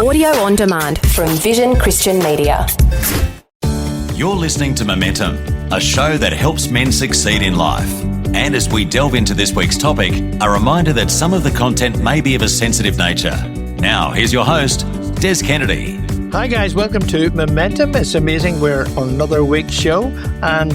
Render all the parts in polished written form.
Audio on demand from Vision Christian Media. You're listening to Momentum, a show that helps men succeed in life. And as we delve into this week's topic, a reminder that some of the content may be of a sensitive nature. Now, here's your host, Des Kennedy. Hi guys, welcome to Momentum. It's amazing we're on another week's show, and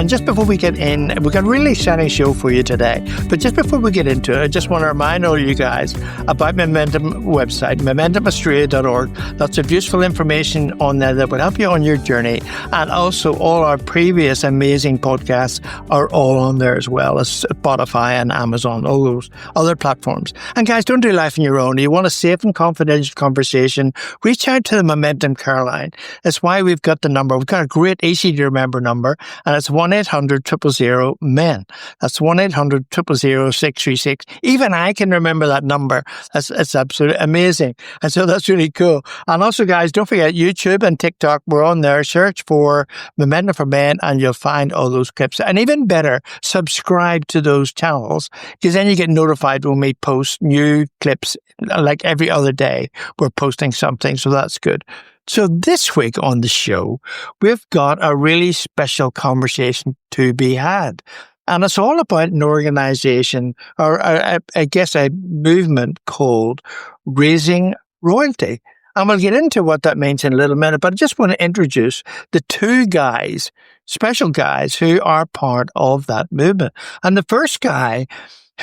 just before we get in, we've got a really exciting show for you today. But just before we get into it, I just want to remind all you guys about Momentum website, momentumaustralia.org. Lots of useful information on there that will help you on your journey, and also all our previous amazing podcasts are all on there as well as Spotify and Amazon, all those other platforms. And guys, don't do life on your own. You want a safe and confidential conversation, reach out to the Momentum Caroline. That's why we've got the number. We've got a great, easy to remember number, and it's 1-800-000-MEN. That's 1-800-000-636. Even I can remember that number. It's absolutely amazing. And so that's really cool. And also, guys, don't forget YouTube and TikTok. We're on there. Search for Momentum for Men, and you'll find all those clips. And even better, subscribe to those channels, because then you get notified when we post new clips. Like every other day, we're posting something. So that's good. So this week on the show, we've got a really special conversation to be had. And it's all about an organization, or I guess a movement called Raising Royalty. And we'll get into what that means in a little minute, but I just want to introduce the two guys, special guys, who are part of that movement. And the first guy,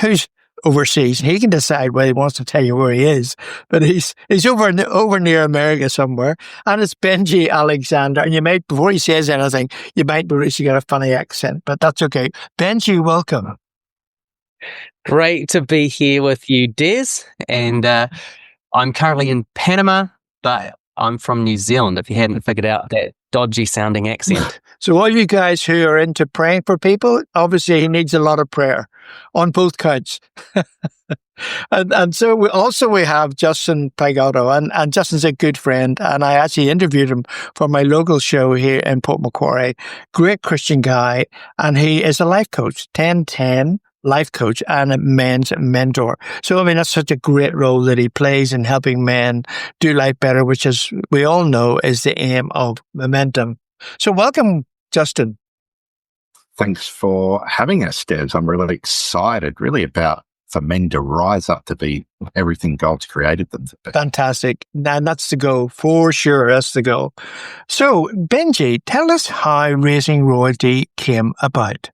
who's overseas, and he can decide whether he wants to tell you where he is, but he's over near America somewhere, and it's Benji Alexander. And you might, before he says anything, you might believe he's got a funny accent, but that's okay. Benji, welcome. Great to be here with you, Des, and I'm currently in Panama, but I'm from New Zealand, if you hadn't figured out that dodgy sounding accent. So all you guys who are into praying for people, obviously he needs a lot of prayer on both counts. and so we have Justin Pagotto, and Justin's a good friend, and I actually interviewed him for my local show here in Port Macquarie. Great Christian guy, and he is a life coach, 10-10 life coach and a men's mentor. So, I mean, that's such a great role that he plays in helping men do life better, which is, we all know, is the aim of Momentum. So welcome, Justin. Thanks for having us, Des. I'm really excited, for men to rise up to be everything God's created them to be. Fantastic. And that's the goal, for sure. That's the goal. So, Benji, tell us how Raising Royalty came about.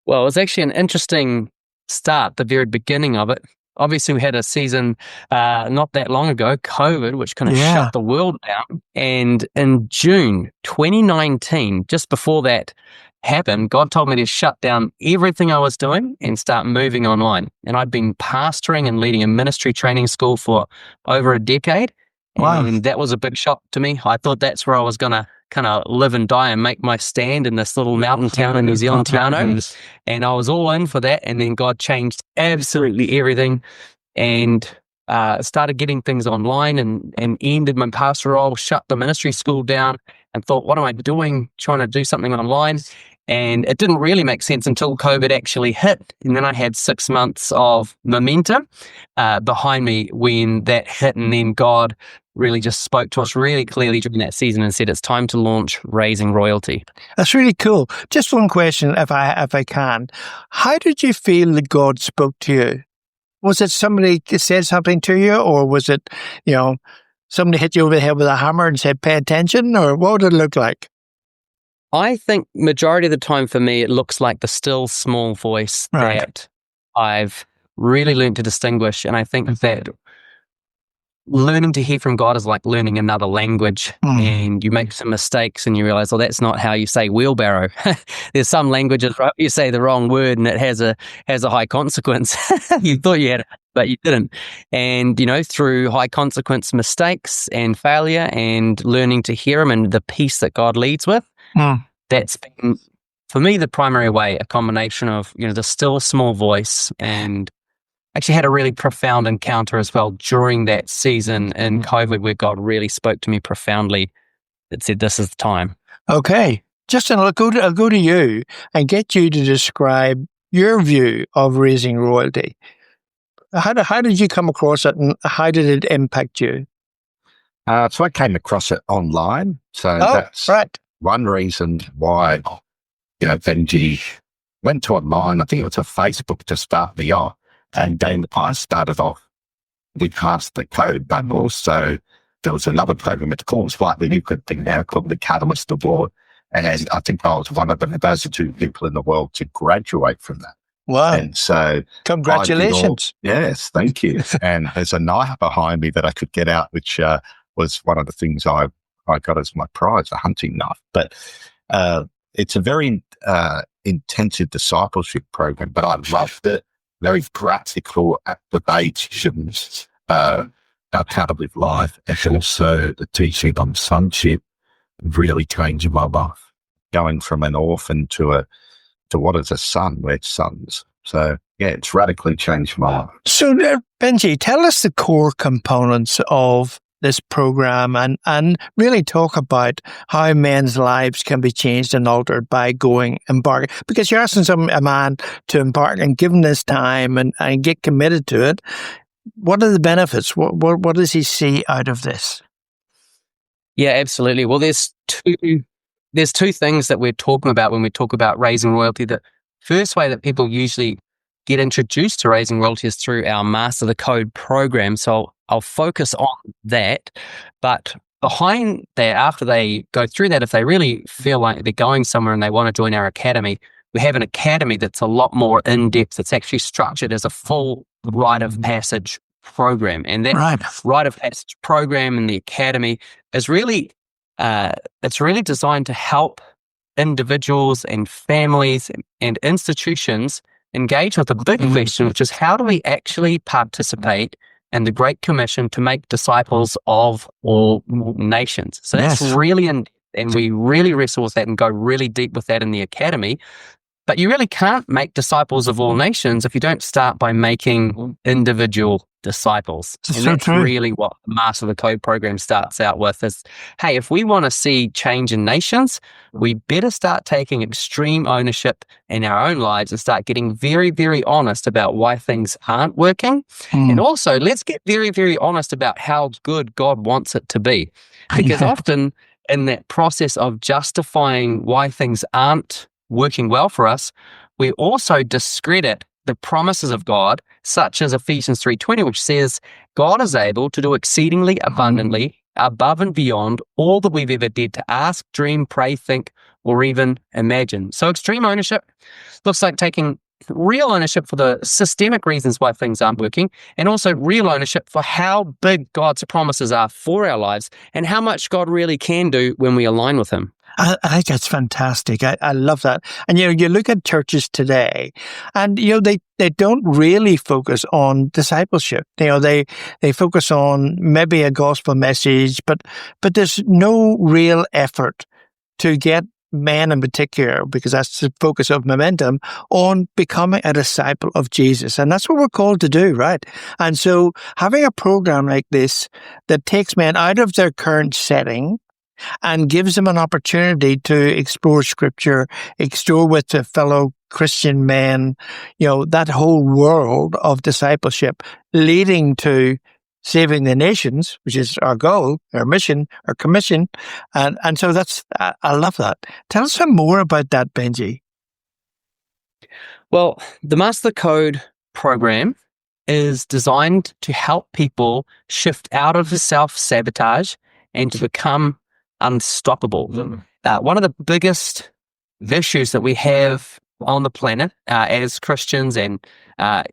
Well, it was actually an interesting start, the very beginning of it. Obviously, we had a season not that long ago, COVID, which kind of shut the world down. And in June 2019, just before that happened, God told me to shut down everything I was doing and start moving online. And I'd been pastoring and leading a ministry training school for over a decade. Wow. And that was a big shock to me. I thought that's where I was going to kind of live and die and make my stand in this little mountain town in New Zealand, Te Anau. And I was all in for that. And then God changed absolutely everything and started getting things online and ended my pastoral role, shut the ministry school down, and thought, what am I doing trying to do something online? And it didn't really make sense until COVID actually hit. And then I had 6 months of momentum behind me when that hit. And then God really just spoke to us really clearly during that season and said, it's time to launch Raising Royalty. That's really cool. Just one question, if I can. How did you feel that God spoke to you? Was it somebody said something to you, or was it, somebody hit you over the head with a hammer and said, pay attention, or what would it look like? I think majority of the time for me, it looks like the still small voice that I've really learned to distinguish. And I think that learning to hear from God is like learning another language. And you make some mistakes and you realize, well, that's not how you say wheelbarrow. There's some languages you say the wrong word and it has a high consequence. You thought you had it, but you didn't. And, through high consequence mistakes and failure and learning to hear him and the peace that God leads with, that's been, for me, the primary way, a combination of, the still small voice. And actually had a really profound encounter as well during that season in COVID where God really spoke to me profoundly that said, this is the time. Okay. Justin, I'll go to you and get you to describe your view of Raising Royalty. How did you come across it, and how did it impact you? So I came across it online. So that's right. one reason why, Benji went to online. I think it was a Facebook to start me off. And then I started off with Pass the Code, but also there was another program, it's called slightly different thing now, called the Catalyst Award. And I think I was one of those 2 people in the world to graduate from that. Wow. And so congratulations. Yes, thank you. And there's a knife behind me that I could get out, which was one of the things I got as my prize, a hunting knife. But it's a very intensive discipleship program, but I loved it. Very practical applications, how to live life, and also the teaching on sonship really changed my life. Going from an orphan to what is a son, we're sons. So yeah, it's radically changed my life. So Benji, tell us the core components of this program and really talk about how men's lives can be changed and altered by embarking. Because you're asking a man to embark and give him this time and get committed to it. What are the benefits? What does he see out of this? Yeah, absolutely. Well, there's two things that we're talking about when we talk about raising royalty. The first way that people usually get introduced to raising royalty is through our Master the Code program. So I'll focus on that. But behind that, after they go through that, if they really feel like they're going somewhere and they want to join our academy, we have an academy that's a lot more in-depth. It's actually structured as a full rite of passage program. And that rite of passage program in the academy is really, it's really designed to help individuals and families and institutions engage with the big question, which is how do we actually participate in the Great Commission to make disciples of all nations? So that's really in, and we really wrestle with that and go really deep with that in the academy. But you really can't make disciples of all nations if you don't start by making individual disciples. And that's really what the Master of the Code program starts out with is, hey, if we want to see change in nations, we better start taking extreme ownership in our own lives and start getting very, very honest about why things aren't working. And also, let's get very, very honest about how good God wants it to be. Because often in that process of justifying why things aren't working well for us, we also discredit the promises of God, such as Ephesians 3:20, which says, God is able to do exceedingly abundantly above and beyond all that we've ever dared to ask, dream, pray, think, or even imagine. So extreme ownership looks like taking real ownership for the systemic reasons why things aren't working, and also real ownership for how big God's promises are for our lives and how much God really can do when we align with Him. I think that's fantastic. I love that. And, you look at churches today and, they don't really focus on discipleship. They focus on maybe a gospel message, but there's no real effort to get men in particular, because that's the focus of Momentum, on becoming a disciple of Jesus. And that's what we're called to do, right? And so having a program like this that takes men out of their current setting and gives them an opportunity to explore Scripture, explore with the fellow Christian men, that whole world of discipleship leading to saving the nations, which is our goal, our mission, our commission. And so I love that. Tell us some more about that, Benji. Well, the Master Code program is designed to help people shift out of the self-sabotage and to become unstoppable. One of the biggest issues that we have on the planet as Christians and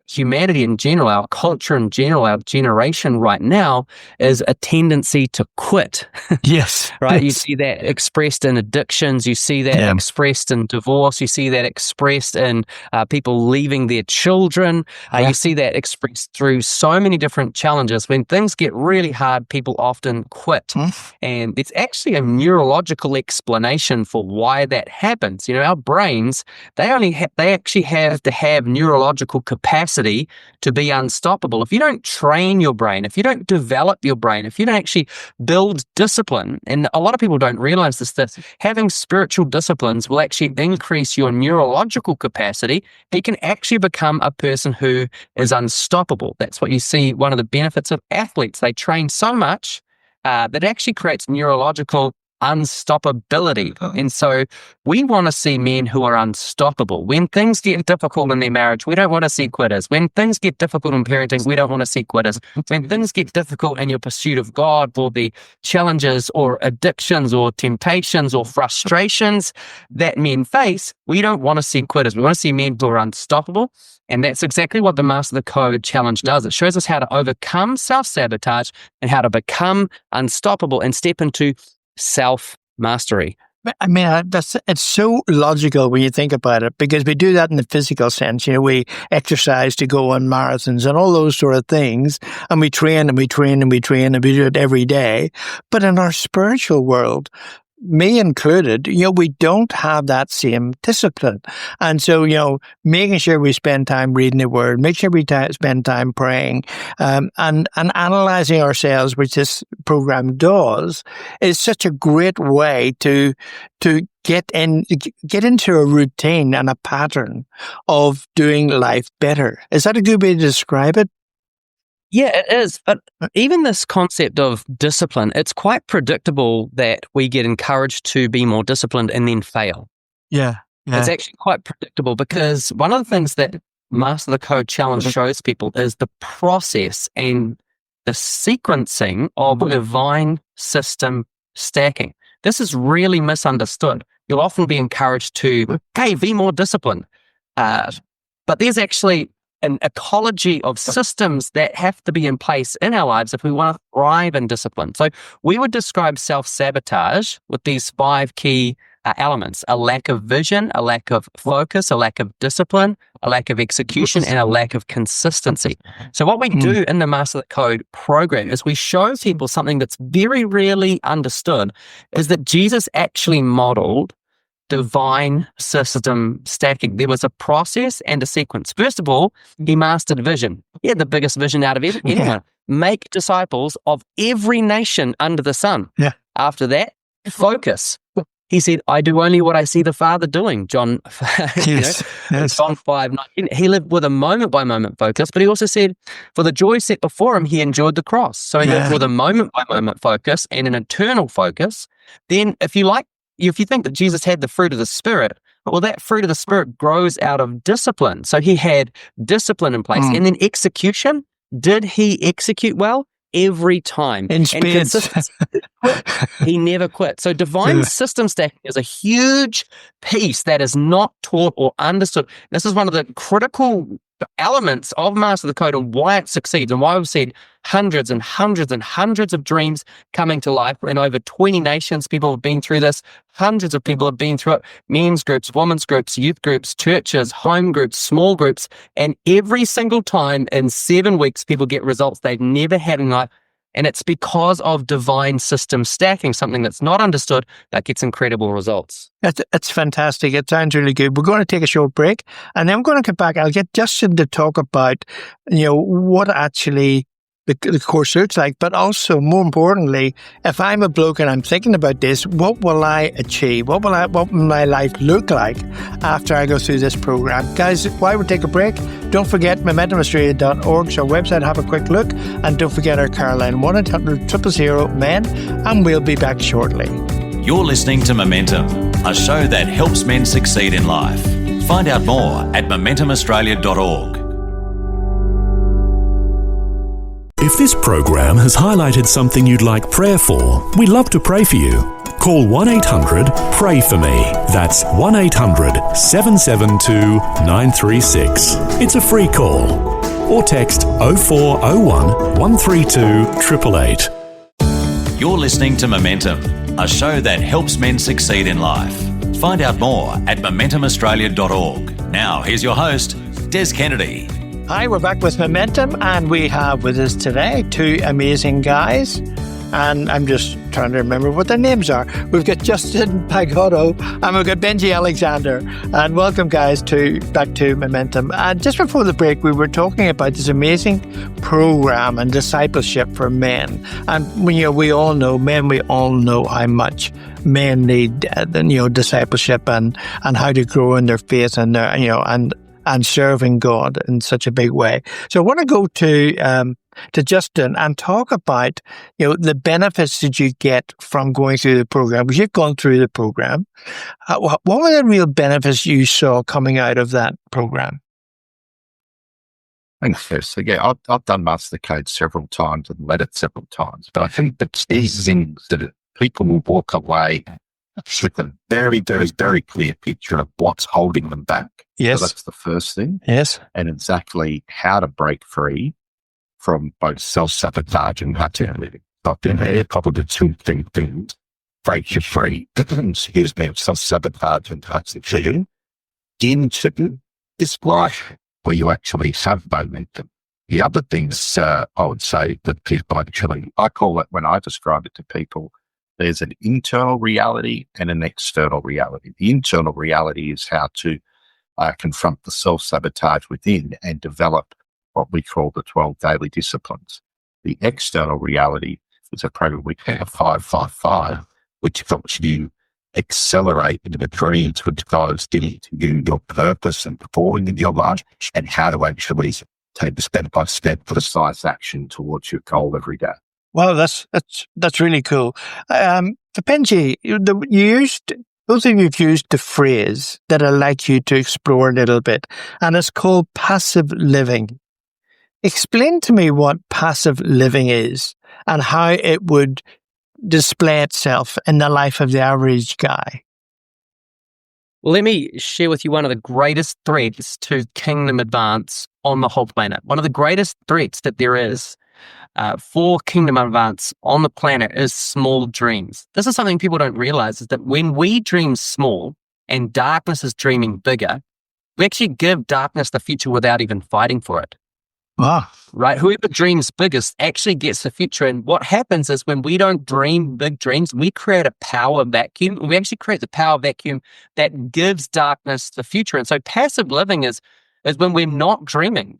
humanity in general, our culture in general, our generation right now, is a tendency to quit. Yes. Right? Yes. You see that expressed in addictions. You see that expressed in divorce. You see that expressed in people leaving their children. You see that expressed through so many different challenges. When things get really hard, people often quit. And it's actually a neurological explanation for why that happens. Our brains, they actually have to have neurological capacity to be unstoppable. If you don't train your brain, if you don't develop your brain, if you don't actually build discipline, and a lot of people don't realize this, that having spiritual disciplines will actually increase your neurological capacity. You can actually become a person who is unstoppable. That's what you see, one of the benefits of athletes. They train so much that it actually creates neurological unstoppability. And so we want to see men who are unstoppable. When things get difficult in their marriage, we don't want to see quitters. When things get difficult in parenting, we don't want to see quitters. When things get difficult in your pursuit of God, or the challenges or addictions or temptations or frustrations that men face, we don't want to see quitters. We want to see men who are unstoppable. And that's exactly what the Master the Code Challenge does. It shows us how to overcome self-sabotage and how to become unstoppable and step into self-mastery. I mean, it's so logical when you think about it, because we do that in the physical sense. We exercise to go on marathons and all those sort of things, and we train and we train and we train and we do it every day. But in our spiritual world, me included, we don't have that same discipline. And so, making sure we spend time reading the Word, make sure we spend time praying, and analyzing ourselves, which this program does, is such a great way to get into a routine and a pattern of doing life better. Is that a good way to describe it? Yeah, it is. But even this concept of discipline, it's quite predictable that we get encouraged to be more disciplined and then fail. Yeah. It's actually quite predictable, because one of the things that Master the Code Challenge shows people is the process and the sequencing of divine system stacking. This is really misunderstood. You'll often be encouraged to, hey, be more disciplined. But there's actually an ecology of systems that have to be in place in our lives if we want to thrive in discipline. So we would describe self-sabotage with these 5 key elements: a lack of vision, a lack of focus, a lack of discipline, a lack of execution, and a lack of consistency. So what we do in the Master the Code program is we show people something that's very rarely understood, is that Jesus actually modeled divine system stacking. There was a process and a sequence. First of all, he mastered vision. He had the biggest vision out of anyone. Yeah. Make disciples of every nation under the sun. Yeah. After that, focus. He said, I do only what I see the Father doing. John, Yes. John 5:19. He lived with a moment-by-moment focus, but he also said, for the joy set before him, he endured the cross. So he lived with a moment-by-moment focus and an eternal focus. Then, if you think that Jesus had the fruit of the Spirit, well, that fruit of the Spirit grows out of discipline. So he had discipline in place. And then execution. Did he execute well? Every time. In spades. He never quit. So divine system stacking is a huge piece that is not taught or understood. This is one of the critical elements of Master the Code and why it succeeds, and why we've seen hundreds and hundreds and hundreds of dreams coming to life in over 20 nations. People have been through this. Hundreds of people have been through it. Men's groups, women's groups, youth groups, churches, home groups, small groups. And every single time in 7 weeks, people get results they've never had in life. And it's because of divine system stacking, something that's not understood, that gets incredible results. It's fantastic. It sounds really good. We're going to take a short break, and then I'm going to come back. I'll get Justin to talk about, what actually the course looks like, but also, more importantly, if I'm a bloke and I'm thinking about this, what will I achieve? What will my life look like after I go through this program? Guys, while we take a break, don't forget MomentumAustralia.org, our website. Have a quick look, and don't forget our car line 1-800-000-MEN, and we'll be back shortly. You're listening to Momentum, a show that helps men succeed in life. Find out more at MomentumAustralia.org. If this program has highlighted something you'd like prayer for, we'd love to pray for you. Call 1-800-PRAY-FOR-ME. That's 1-800-772-936. It's a free call. Or text 0401 132 888. You're listening to Momentum, a show that helps men succeed in life. Find out more at MomentumAustralia.org. Now, here's your host, Des Kennedy. Hi, we're back with Momentum, and we have with us today 2 amazing guys. and I'm just trying to remember what their names are. We've got Justin Pagotto, and we've got Benji Alexander. And welcome, guys, back to Momentum. And just before the break, we were talking about this amazing program and discipleship for men. And we all know how much men need discipleship and how to grow in their faith and their and serving God in such a big way. So I want to go to Justin and talk about the benefits that you get from going through the program, because you've gone through the program. What were the real benefits you saw coming out of that program? Thanks, Chris. So I've done Master the Code several times and led it several times, but I think that these things that people will walk away with a very, very, very clear picture of what's holding them back. Yes. So that's the first thing. Yes. And exactly how to break free from both self-sabotage and pattern living. I've been there, probably two things. Break you free, excuse me, of self-sabotage and pattern living into this life where you actually have momentum. The other things I would say that people actually, I call it, when I describe it to people, there's an internal reality and an external reality. The internal reality is how to confront the self-sabotage within and develop what we call the 12 daily disciplines. The external reality is a program we call 555, which helps you accelerate into the dreams, which goes into you, your purpose and performing in your life, and how to actually take the step-by-step precise action towards your goal every day. Wow, that's really cool. Benji, both of you've used the phrase that I'd like you to explore a little bit, and it's called passive living. Explain to me what passive living is and how it would display itself in the life of the average guy. Well, let me share with you one of the greatest threats to kingdom advance on the whole planet. One of the greatest threats that there is for kingdom advance on the planet is small dreams. This is something people don't realize, is that when we dream small and darkness is dreaming bigger, we actually give darkness the future without even fighting for it. Wow. Right? Whoever dreams biggest actually gets the future. And what happens is when we don't dream big dreams, we create a power vacuum. We actually create the power vacuum that gives darkness the future. And so passive living is when we're not dreaming.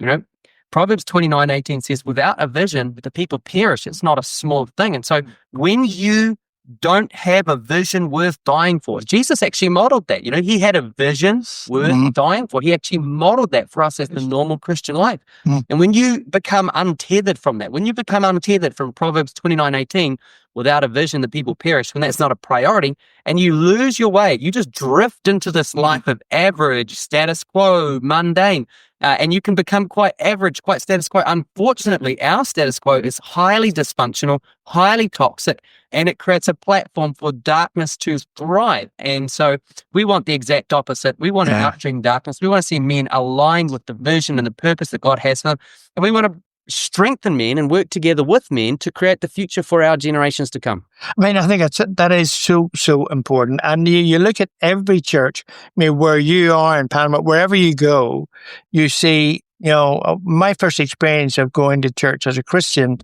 Proverbs 29:18 says, without a vision, the people perish. It's not a small thing. And so when you don't have a vision worth dying for, Jesus actually modeled that. He had a vision worth dying for. He actually modeled that for us as the normal Christian life. And when you become untethered from that, when you become untethered from Proverbs 29:18, without a vision, the people perish, when that's not a priority, and you lose your way, you just drift into this life of average, status quo, mundane, and you can become quite average, quite status quo. Unfortunately, our status quo is highly dysfunctional, highly toxic, and it creates a platform for darkness to thrive. And so we want the exact opposite. We want to outdream darkness. We want to see men aligned with the vision and the purpose that God has for them. And we want to strengthen men and work together with men to create the future for our generations to come. I think that is so important. And you look at every church, where you are in Panama, wherever you go, you see, my first experience of going to church as a Christian,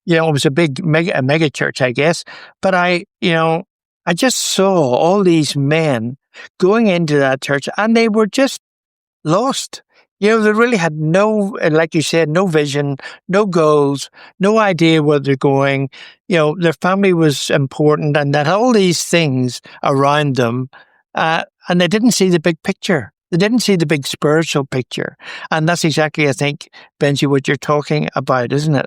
it was a mega church, I guess. But I just saw all these men going into that church, and they were just lost. They really had no, like you said, no vision, no goals, no idea where they're going. Their family was important, and that all these things around them, and they didn't see the big picture. They didn't see the big spiritual picture. And that's exactly, I think, Benji, what you're talking about, isn't it?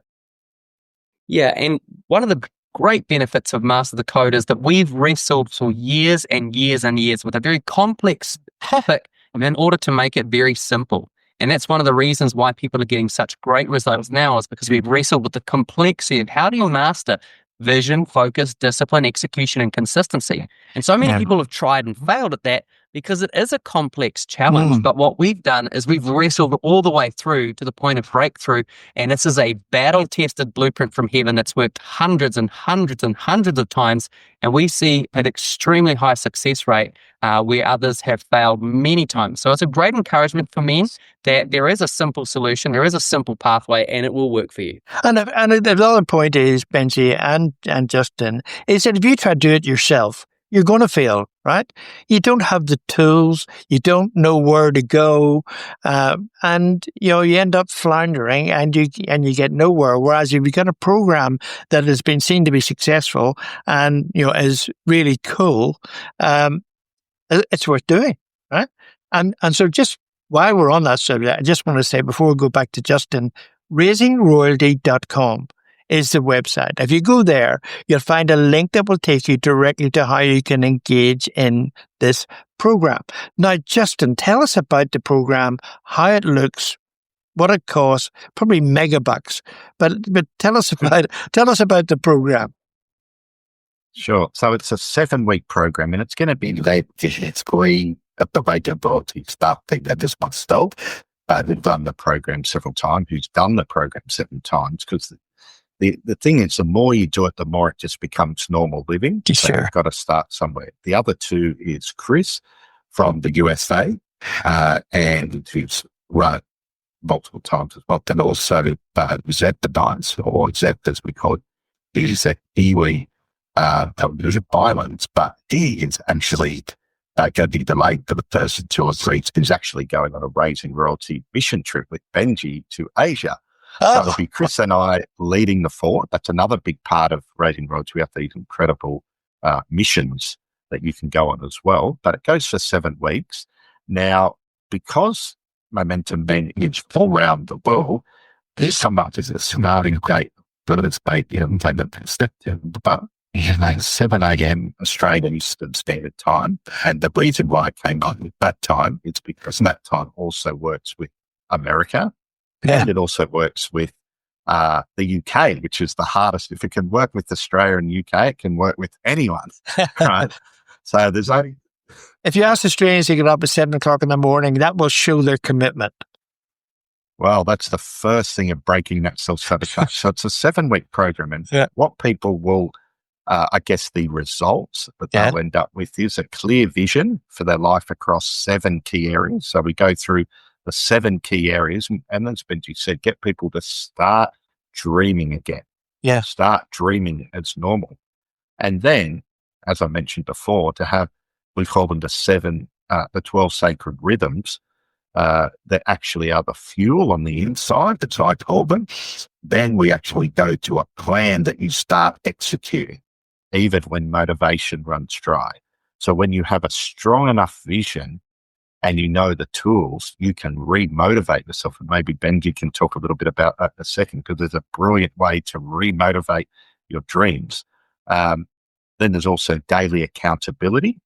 Yeah, and one of the great benefits of Master the Code is that we've wrestled for years and years and years with a very complex topic in order to make it very simple. And that's one of the reasons why people are getting such great results now, is because we've wrestled with the complexity of how do you master vision, focus, discipline, execution, and consistency. And so many people have tried and failed at that because it is a complex challenge. But what we've done is we've wrestled all the way through to the point of breakthrough. And this is a battle-tested blueprint from heaven that's worked hundreds and hundreds and hundreds of times. And we see an extremely high success rate where others have failed many times. So it's a great encouragement for men that there is a simple solution, there is a simple pathway, and it will work for you. And the other point is, Benji and Justin, is that if you try to do it yourself, you're going to fail, right? You don't have the tools, you don't know where to go, and you end up floundering, and you get nowhere. Whereas if you've got a program that has been seen to be successful and is really cool, it's worth doing, right? And so just while we're on that subject, I just want to say before we go back to Justin, raisingroyalty.com is the website. If you go there, you'll find a link that will take you directly to how you can engage in this program. Now, Justin, tell us about the program, how it looks, what it costs, probably megabucks, but tell us about the program. Sure. So it's a 7-week program, and it's going to be it's going at the Pagotto stuff that is myself. Who've done the program several times, who's done the program 7 times, because the thing is, the more you do it, the more it just becomes normal living. Sure. So you've got to start somewhere. The other 2 is Chris from the USA, and who's run multiple times as well. And also Zeb the Dice, or Zeb as we call it. He's a Kiwi Islands, but he is actually going to be delayed for the first 2 or 3. He's actually going on a Raising Royalty mission trip with Benji to Asia. So it'll be Chris and I leading the fort. That's another big part of Raising Royalty. We have these incredible missions that you can go on as well. But it goes for 7 weeks. Now, because Momentum Men is all around the world, there's some up as a starting date, but it's based in September. 7 a.m. Australian Eastern Standard Time. And the reason why I came on at that time is because that time also works with America. Yeah. And it also works with the UK, which is the hardest. If it can work with Australia and UK, it can work with anyone, right? So there's only... If you ask Australians to get up at 7 o'clock in the morning, that will show their commitment. Well, that's the first thing of breaking that self-sabotage. So it's a 7-week program. And what people will, I guess the results that they'll end up with is a clear vision for their life across 7 key areas. So we go through the 7 key areas, and as Benji said, get people to start dreaming again. Yeah. Start dreaming as normal. And then, as I mentioned before, to have, we call them the 12 sacred rhythms, that actually are the fuel on the inside, that's I call them. Then we actually go to a plan that you start executing, even when motivation runs dry. So when you have a strong enough vision, and you know the tools, you can re-motivate yourself. And maybe Benji can talk a little bit about that in a second, because there's a brilliant way to re-motivate your dreams. Then there's also daily accountability.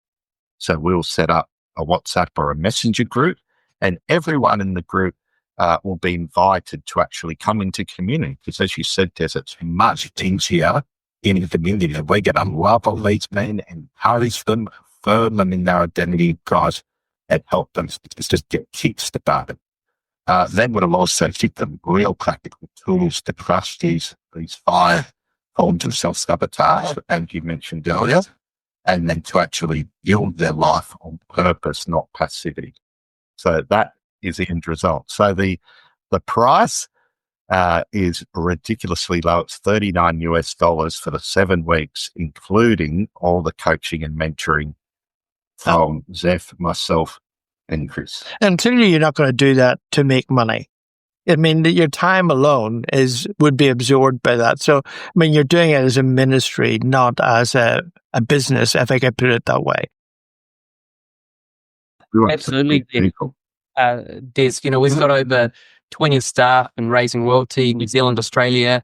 So we'll set up a WhatsApp or a messenger group, and everyone in the group will be invited to actually come into community. Because as you said, Tess, it's much easier in the community. We're going to love all these men, encourage them, affirm them in their identity, guys, and help them just get kick-started. Then we'll also give them real practical tools to crush these 5 forms of self-sabotage, as you mentioned earlier, and then to actually build their life on purpose, not passivity. So that is the end result. So the price is ridiculously low. It's $39 for the 7 weeks, including all the coaching and mentoring from Zeph, myself, and Chris. And clearly you're not going to do that to make money. I mean, your time alone would be absorbed by that. So, I mean, you're doing it as a ministry, not as a business, if I can put it that way. Absolutely. Des, we've got over 20 staff in Raising Royalty, New Zealand, Australia,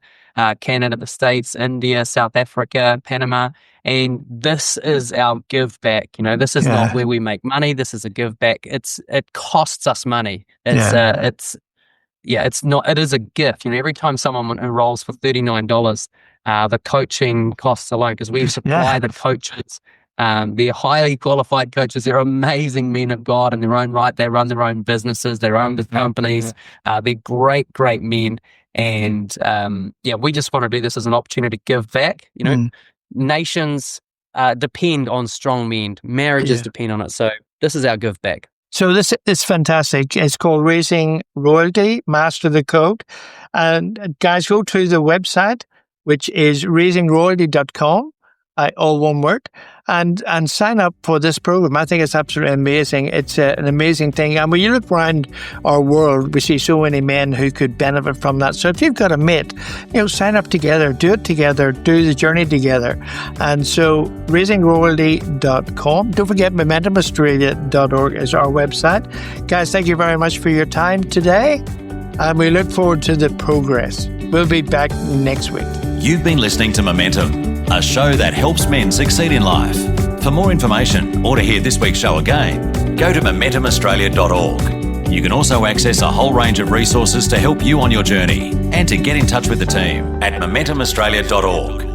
Canada, the States, India, South Africa, Panama. And this is our give back. This is not where we make money. This is a give back. It costs us money. It is a gift. Every time someone enrolls for $39, the coaching costs alone, because we supply the coaches They're highly qualified coaches. They're amazing men of God in their own right. They run their own businesses, their own companies. They're great, great men. And we just want to do this as an opportunity to give back. Nations depend on strong men. Marriages depend on it. So this is our give back. So this is fantastic. It's called Raising Royalty, Master the Code. And guys, go to the website, which is raisingroyalty.com, all one word, and sign up for this program. I think it's absolutely amazing. It's an amazing thing. And when you look around our world, we see so many men who could benefit from that. So if you've got a mate, sign up together, do it together, do the journey together. And so raisingroyalty.com. Don't forget momentumaustralia.org is our website. Guys, thank you very much for your time today. And we look forward to the progress. We'll be back next week. You've been listening to Momentum, a show that helps men succeed in life. For more information or to hear this week's show again, go to momentumaustralia.org. You can also access a whole range of resources to help you on your journey and to get in touch with the team at momentumaustralia.org.